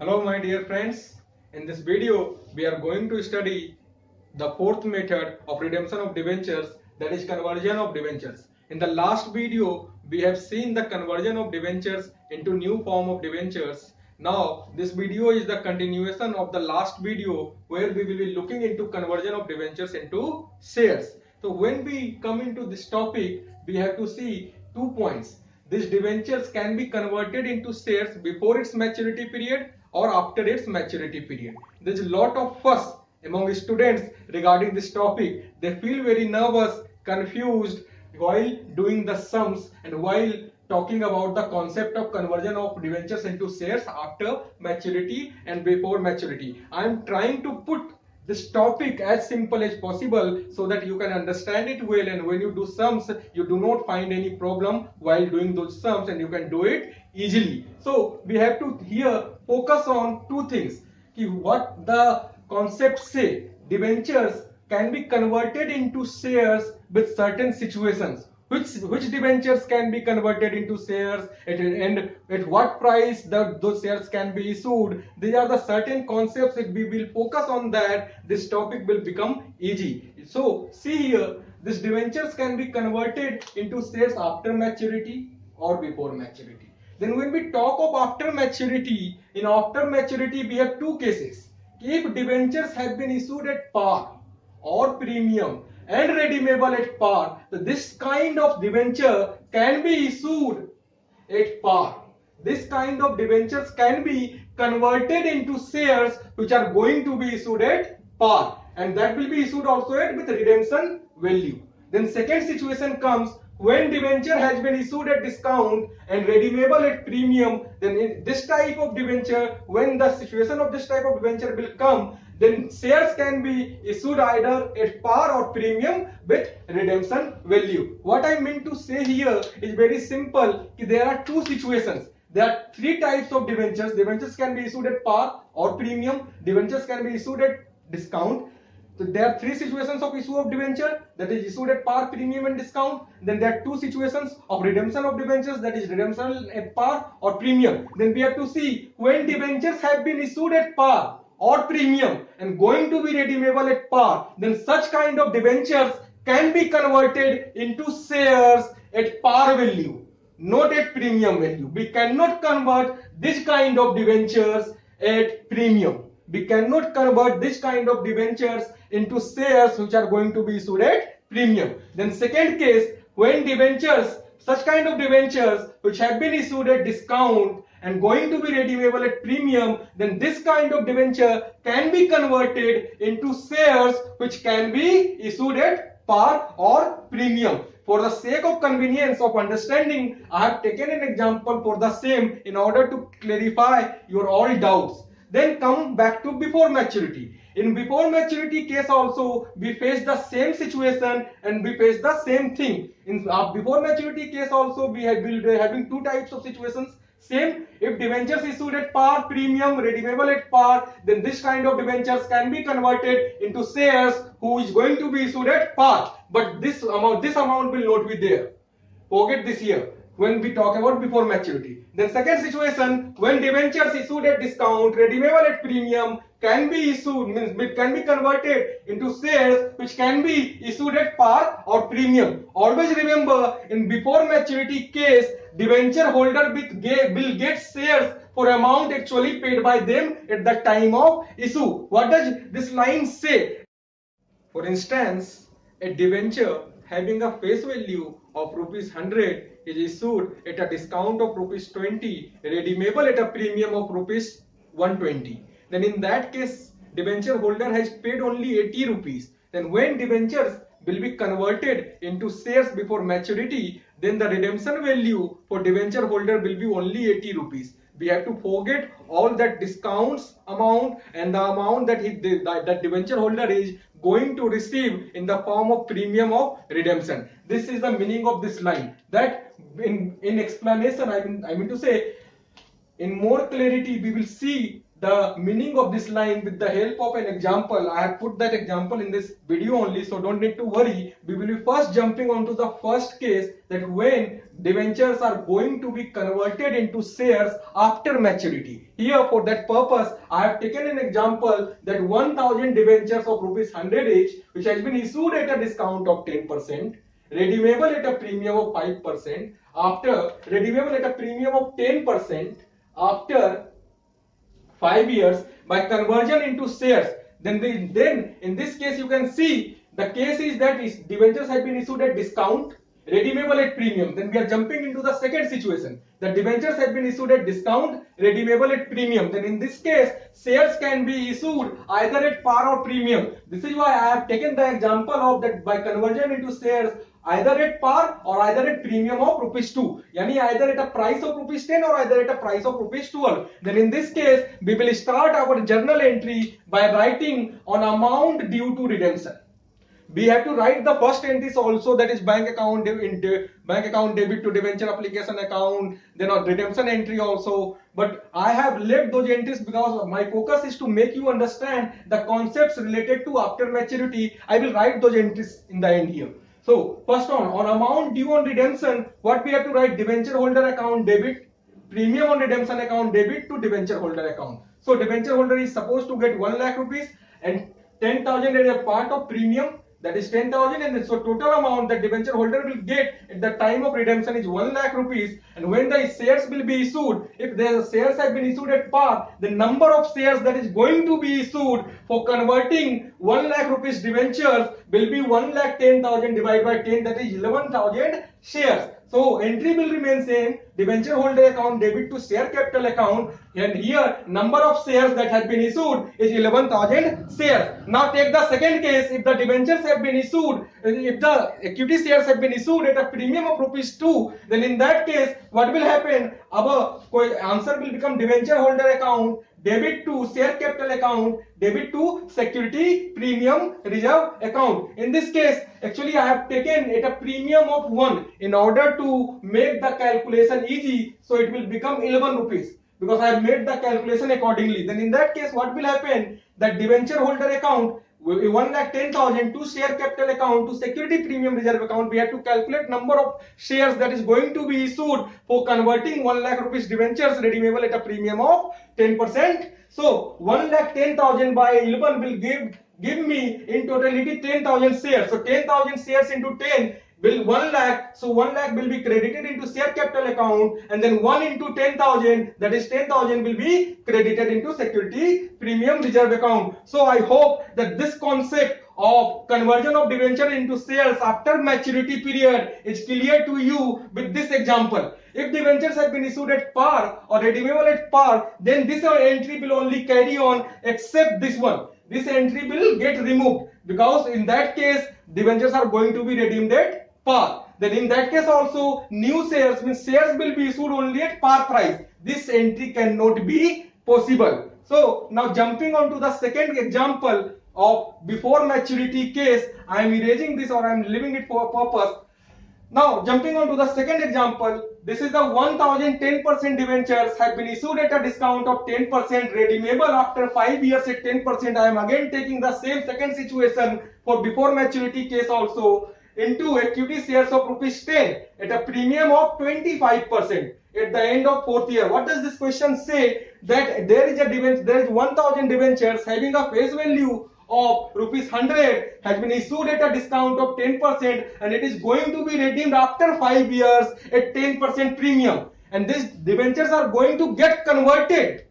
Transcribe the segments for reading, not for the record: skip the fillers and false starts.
Hello my dear friends, in this video we are going to study the fourth method of redemption of debentures, that is conversion of debentures. In the last video we have seen the conversion of debentures into new form of debentures. Now this video is the continuation of the last video where we will be looking into conversion of debentures into shares. So when we come into this topic we have to see 2 points. These debentures can be converted into shares before its maturity period or after its maturity period. There is a lot of fuss among students regarding this topic. They feel very nervous, confused while doing the sums and while talking about the concept of conversion of debentures into shares after maturity and before maturity. I am trying to put this topic as simple as possible so that you can understand it well, and when you do sums you do not find any problem while doing those sums and you can do it easily. So we have to here focus on two things. What the concept say, debentures can be converted into shares with certain situations. Which debentures can be converted into shares and at what price those shares can be issued. These are the certain concepts. If we will focus on that, this topic will become easy. So see here, these debentures can be converted into shares after maturity or before maturity. Then when we talk of after maturity, in after maturity we have two cases. If debentures have been issued at par or premium and redeemable at par, so this kind of debenture can be issued at par. This kind of debentures can be converted into shares which are going to be issued at par, and that will be issued also at with redemption value. Then second situation comes when debenture has been issued at discount and redeemable at premium. Then in this type of debenture, when the situation of this type of debenture will come, then shares can be issued either at par or premium with redemption value. What I mean to say here is very simple. There are two situations. There are three types of debentures. Debentures can be issued at par or premium. Debentures can be issued at discount. So there are three situations of issue of debenture, that is issued at par, premium and discount. Then there are two situations of redemption of debentures, that is redemption at par or premium. Then we have to see when debentures have been issued at par or premium and going to be redeemable at par, then such kind of debentures can be converted into shares at par value, not at premium value. We cannot convert this kind of debentures at premium. We cannot convert this kind of debentures into shares which are going to be issued at premium. Then second case, when debentures, such kind of debentures which have been issued at discount and going to be redeemable at premium, then this kind of debenture can be converted into shares which can be issued at par or premium. For the sake of convenience of understanding, I have taken an example for the same in order to clarify your all doubts. Then come back to before maturity. In before maturity case also we face the same situation and we face the same thing. In before maturity case also we have having two types of situations. Same, if debentures issued at par, premium, redeemable at par, then this kind of debentures can be converted into shares who is going to be issued at par. But this amount will not be there. Forget this here when we talk about before maturity. Then second situation, when debentures issued at discount, redeemable at premium, can be issued, means can be converted into shares which can be issued at par or premium. Always remember, in before maturity case, debenture holder will get shares for amount actually paid by them at the time of issue. What does this line say? For instance, a debenture having a face value of rupees 100 is issued at a discount of rupees 20, redeemable at a premium of rupees 120. Then in that case, debenture holder has paid only 80 rupees. Then when debentures will be converted into shares before maturity, then the redemption value for debenture holder will be only 80 rupees. We have to forget all that discounts amount and the amount that that debenture holder is going to receive in the form of premium of redemption. This is the meaning of this line. That in explanation, I mean to say, in more clarity we will see the meaning of this line with the help of an example. I have put that example in this video only, so don't need to worry. We will be first jumping onto the first case, that when debentures are going to be converted into shares after maturity. Here for that purpose I have taken an example that 1000 debentures of rupees 100 each, which has been issued at a discount of 10%, redeemable at a premium of 5%, after redeemable at a premium of 10% after 5 years by conversion into shares. Then in this case you can see the case is that debentures have been issued at discount, redeemable at premium. Then we are jumping into the second situation. The debentures have been issued at discount, redeemable at premium. Then in this case shares can be issued either at par or premium. This is why I have taken the example of that by conversion into shares either at par or either at premium of rupees 2, yani either at a price of rupees 10 or either at a price of rupees 12. Then in this case we will start our journal entry by writing on amount due to redemption. We have to write the first entries also, that is bank account debit to debenture application account, then a redemption entry also. But I have left those entries because my focus is to make you understand the concepts related to after maturity. I will write those entries in the end here. So first on amount due on redemption, what we have to write: debenture holder account debit, premium on redemption account debit to debenture holder account. So debenture holder is supposed to get 1 lakh rupees and 10,000 as a part of premium, that is 10,000, and so total amount that debenture holder will get at the time of redemption is 1 lakh rupees. And when the shares will be issued, if the shares have been issued at par, the number of shares that is going to be issued for converting 1 lakh rupees debentures will be 1,10,000 divided by 10, that is 11,000 shares. So entry will remain same, debenture holder account debit to share capital account, and here number of shares that have been issued is 11,000 shares. Now take the second case. If the debentures have been issued, if the equity shares have been issued at a premium of rupees 2, then in that case what will happen? Our answer will become debenture holder account debit to share capital account debit to security premium reserve account. In this case actually I have taken at a premium of 1 in order to make the calculation easy, so it will become 11 rupees because I have made the calculation accordingly. Then in that case what will happen? That debenture holder account 1,10,000 to share capital account to security premium reserve account, we have to calculate number of shares that is going to be issued for converting 1 lakh rupees debentures redeemable at a premium of 10%. So 1,10,000 by 11 will give me in totality 10,000 shares. So 10,000 shares into 10 will 1 lakh. So 1 lakh will be credited into share capital account, and then 1 into 10,000, that is 10,000 will be credited into security premium reserve account. So I hope that this concept of conversion of debenture into shares after maturity period is clear to you with this example. If debentures have been issued at par or redeemable at par, then this entry will only carry on, except this one. This entry will get removed because in that case debentures are going to be redeemed at par. Then in that case also new shares means shares will be issued only at par price. This entry cannot be possible. So now jumping on to the second example of before maturity case, I am erasing this or I am leaving it for a purpose. Now jumping on to the second example, this is the 1,010% debentures have been issued at a discount of 10%, redeemable after 5 years at 10%. I am again taking the same second situation for before maturity case also, into equity shares of rupees 10 at a premium of 25% at the end of 4th year. What does this question say? That there is 1,000 debentures having a face value of rupees 100 has been issued at a discount of 10%, and it is going to be redeemed after 5 years at 10% premium, and these debentures are going to get converted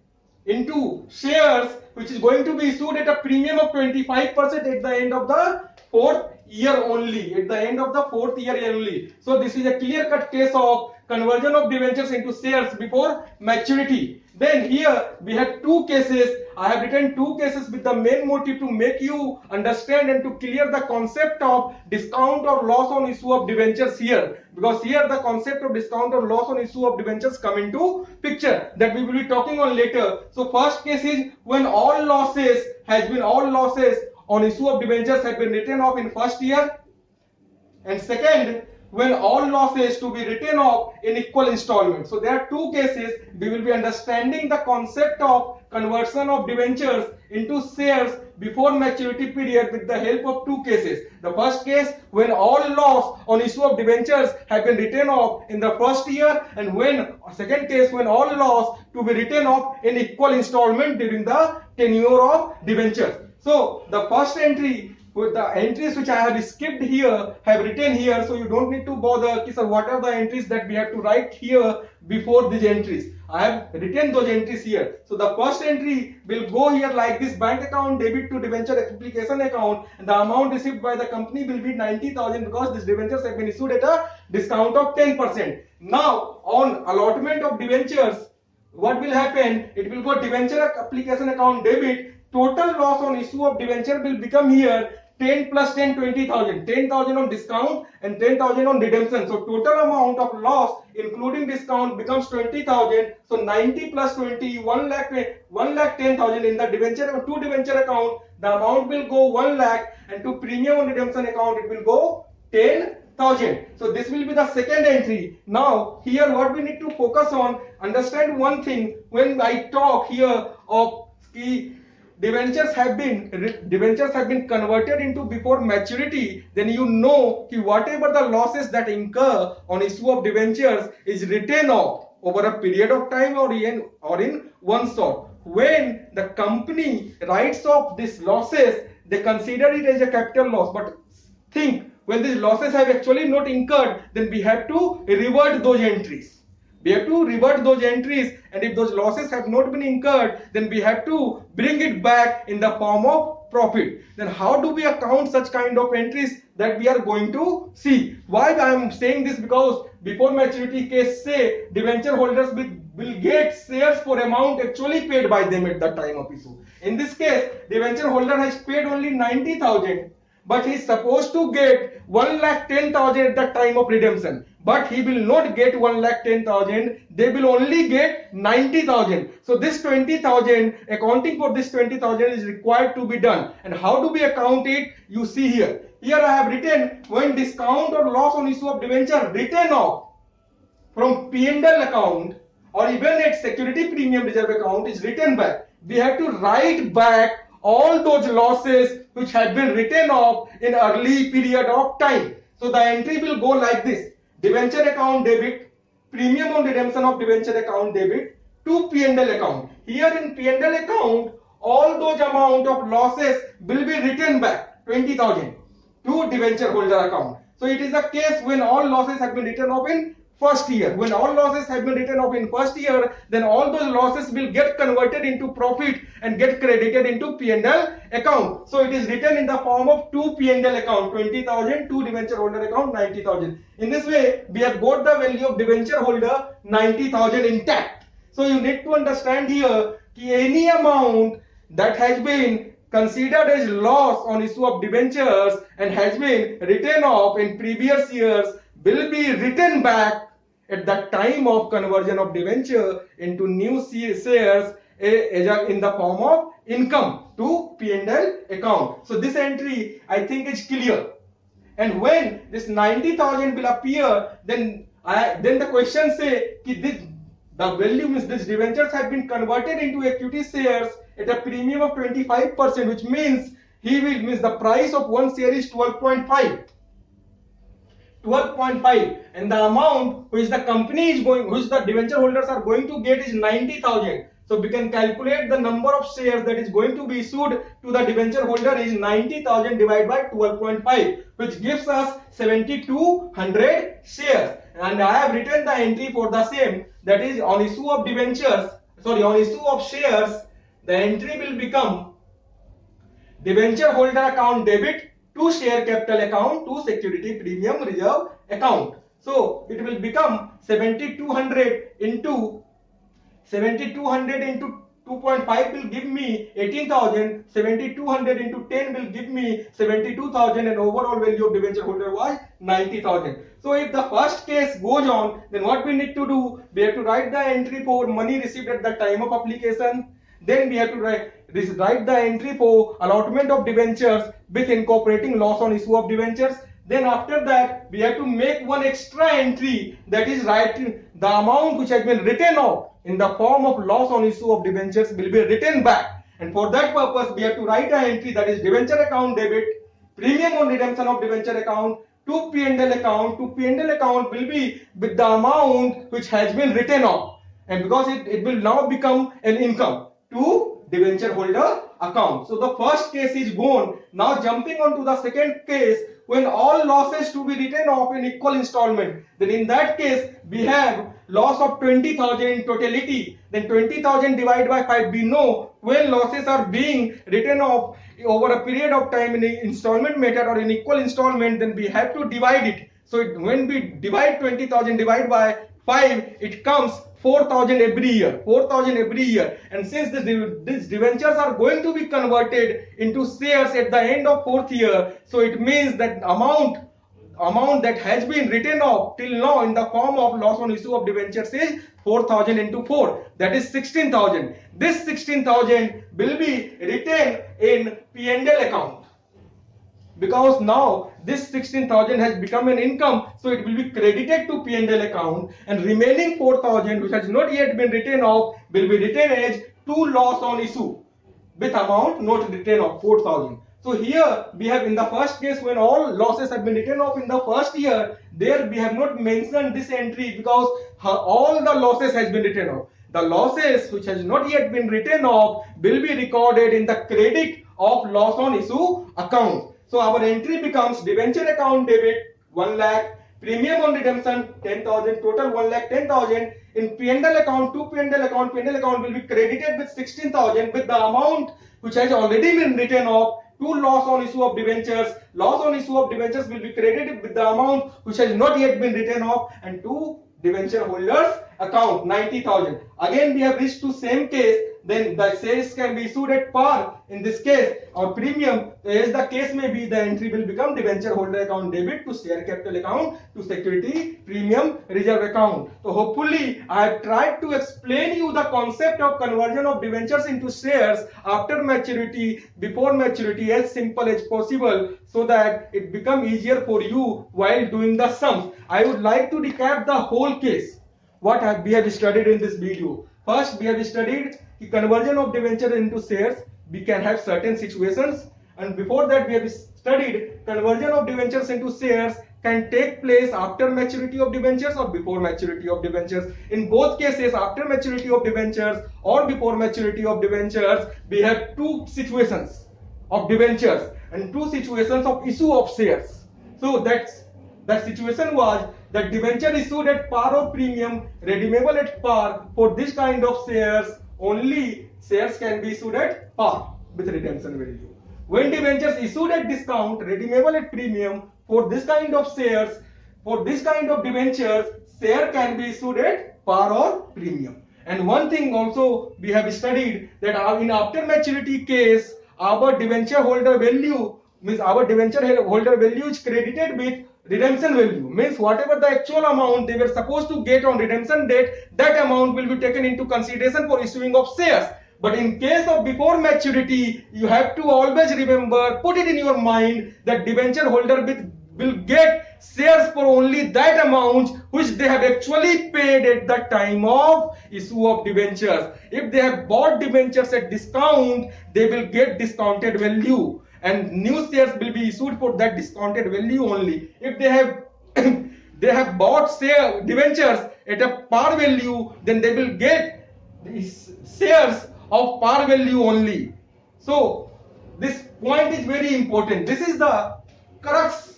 into shares which is going to be issued at a premium of 25% at the end of the 4th year only, at the end of the 4th year only. So this is a clear cut case of conversion of debentures into shares before maturity. Then here we have two cases. I have written two cases with the main motive to make you understand and to clear the concept of discount or loss on issue of debentures here, because here the concept of discount or loss on issue of debentures come into picture, that we will be talking on later. So first case is when all losses on issue of debentures have been written off in first year, and second when all losses to be written off in equal installments. So there are two cases. We will be understanding the concept of conversion of debentures into shares before maturity period with the help of two cases. The first case, when all loss on issue of debentures have been written off in the first year, and when second case, when all loss to be written off in equal installment during the tenure of debentures. So the first entry, with the entries which I have skipped here, have written here, so you don't need to bother, sir, what are the entries that we have to write here before these entries. I have written those entries here. So the first entry will go here like this: bank account debit to debenture application account, and the amount received by the company will be 90,000 because these debentures have been issued at a discount of 10%. Now on allotment of debentures, what will happen? It will go debenture application account debit. Total loss on issue of debenture will become here 10 plus 10, 20,000. 10,000 on discount and 10,000 on redemption. So total amount of loss including discount becomes 20,000. So 90 plus 20, 1 lakh 10,000 in the debenture or to debenture account. The amount will go 1 lakh, and to premium on redemption account it will go 10,000. So this will be the second entry. Now here what we need to focus on, understand one thing. When I talk here of key debentures have been converted into before maturity, then you know कि whatever the losses that incur on issue of debentures is written off over a period of time or in one shot. When the company writes off these losses, they consider it as a capital loss. But think, when these losses have actually not incurred, then we have to revert those entries. We have to revert those entries, and if those losses have not been incurred, then we have to bring it back in the form of profit. Then how do we account such kind of entries that we are going to see? Why I am saying this? Because before maturity case say debenture holders will get shares for amount actually paid by them at the time of issue. In this case, debenture holder has paid only 90,000, but he is supposed to get 1,10,000 at the time of redemption. But he will not get 1,10,000, they will only get 90,000. So this 20,000, accounting for this 20,000 is required to be done. And how do we account it? You see here. Here I have written, when discount or loss on issue of debenture written off from P&L account or even at security premium reserve account is written back, we have to write back all those losses which have been written off in early period of time. So the entry will go like this: debenture account debit, premium on redemption of debenture account debit to P&L account. Here in P&L account, all those amount of losses will be written back, 20,000, to debenture holder account. So it is a case when all losses have been written off in first year. When all losses have been written off in first year, then all those losses will get converted into profit and get credited into P&L account. So it is written in the form of two P&L account, 20,000, to debenture holder account 90,000. In this way, we have got the value of debenture holder 90,000 intact. So you need to understand here that any amount that has been considered as loss on issue of debentures and has been written off in previous years will be written back at the time of conversion of debenture into new shares in the form of income to P&L account. So this entry I think is clear. And when this 90,000 will appear, then the question say the value means these debentures have been converted into equity shares at a premium of 25%, which means the price of one share is 12.5, and the amount which the company is which the debenture holders are going to get is 90,000. So we can calculate the number of shares that is going to be issued to the debenture holder is 90,000 divided by 12.5, which gives us 7,200 shares. And I have written the entry for the same, that is on issue of shares, the entry will become debenture holder account debit to share capital account to security premium reserve account. So it will become 7,200 into 2.5 will give me 18,000. 7,200 into 10 will give me 72,000, and overall value of debenture holder was 90,000. So if the first case goes on, then what we need to do? We have to write the entry for money received at the time of application. Then we have to write the entry for allotment of debentures with incorporating loss on issue of debentures. Then after that, we have to make one extra entry, that is write the amount which has been written off in the form of loss on issue of debentures will be written back. And for that purpose, we have to write an entry, that is debenture account debit, premium on redemption of debenture account to P&L account. To P&L account will be with the amount which has been written off, and because it will now become an income to debenture holder account. So the first case is gone. Now jumping on to the second case, when all losses to be written off in equal installment, then in that case we have loss of 20,000 in totality. Then 20,000 divided by 5. We know when losses are being written off over a period of time in installment method or in equal installment, then we have to divide it. So when we divide 20,000 divided by 5, it comes 4,000 every year. 4,000 every year. And since these debentures are going to be converted into shares at the end of 4th year, so it means that amount that has been written off till now in the form of loss on issue of debentures is 4,000 into 4, that is 16,000. This 16,000 will be written in P&L account, because now this 16,000 has become an income, so it will be credited to P&L account, and remaining 4,000 which has not yet been written off will be written as to loss on issue with amount not written off, 4,000. So here we have, in the first case, when all losses have been written off in the first year, there we have not mentioned this entry because all the losses has been written off. The losses which has not yet been written off will be recorded in the credit of loss on issue account. So our entry becomes debenture account debit 1 lakh, premium on redemption 10,000, total 1 lakh 10,000. In P&L account, to P&L account will be credited with 16,000 with the amount which has already been written off to loss on issue of debentures. Loss on issue of debentures will be credited with the amount which has not yet been written off, and to debenture holders account 90,000. Again we have reached to same case. Then the shares can be issued at par. In this case, or premium, as the case may be, the entry will become debenture holder account debit to share capital account to security premium reserve account. So hopefully I have tried to explain you the concept of conversion of debentures into shares after maturity, before maturity, as simple as possible, so that it become easier for you while doing the sums. I would like to recap the whole case. What we have studied in this video. First, we have studied the conversion of debenture into shares. We can have certain situations, and before that we have studied conversion of debentures into shares can take place after maturity of debentures or before maturity of debentures. In both cases, after maturity of debentures or before maturity of debentures, we have two situations of debentures and two situations of issue of shares. So that situation was that debenture issued at par or premium, redeemable at par. For this kind of shares, only shares can be issued at par with redemption value. When debentures issued at discount, redeemable at premium, for this kind of shares, for this kind of debentures, share can be issued at par or premium. And one thing also we have studied, that in after maturity case, our debenture holder value means our debenture holder value is credited with redemption value, means whatever the actual amount they were supposed to get on redemption date, that amount will be taken into consideration for issuing of shares. But in case of before maturity, you have to always remember, put it in your mind, that debenture holder will get shares for only that amount which they have actually paid at the time of issue of debentures. If they have bought debentures at discount, they will get discounted value, and new shares will be issued for that discounted value only. If they have they have bought debentures at a par value, then they will get shares of par value only. So this point is very important. This is the crux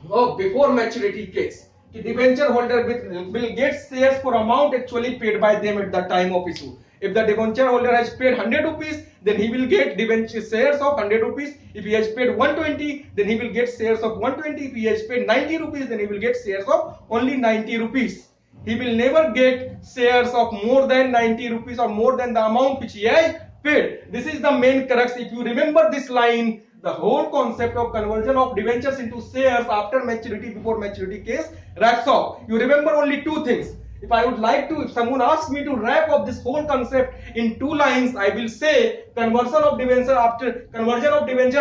of before maturity case. The debenture holder will get shares for amount actually paid by them at the time of issue. If the debenture holder has paid 100 rupees, then he will get debenture shares of 100 rupees. If he has paid 120, then he will get shares of 120. If he has paid 90 rupees, then he will get shares of only 90 rupees. He will never get shares of more than 90 rupees or more than the amount which he has paid. This is the main crux. If you remember this line, the whole concept of conversion of debentures into shares after maturity, before maturity case wraps up. You remember only two things. If someone asks me to wrap up this whole concept in 2 lines, I will say conversion of debentures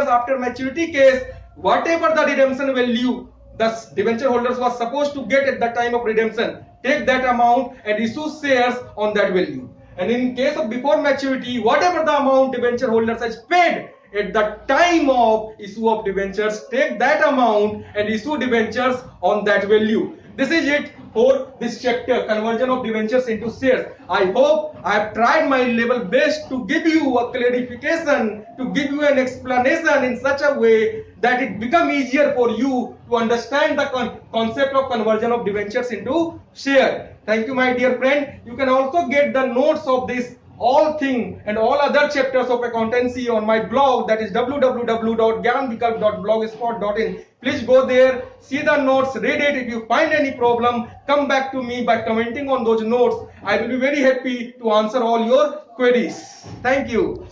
after maturity case whatever the redemption value the debenture holders was supposed to get at the time of redemption, take that amount and issue shares on that value. And in case of before maturity, whatever the amount debenture holders has paid at the time of issue of debentures, take that amount and issue debentures on that value. This is it for this chapter, conversion of debentures into shares. I hope I have tried my level best to give you a clarification, to give you an explanation in such a way that it become easier for you to understand the concept of conversion of debentures into share. Thank you, my dear friend. You can also get the notes of this all thing and all other chapters of accountancy on my blog, that is www.gyanvikalp.blogspot.in. Please go there, see the notes, read it. If you find any problem, come back to me by commenting on those notes. I will be very happy to answer all your queries. Thank you.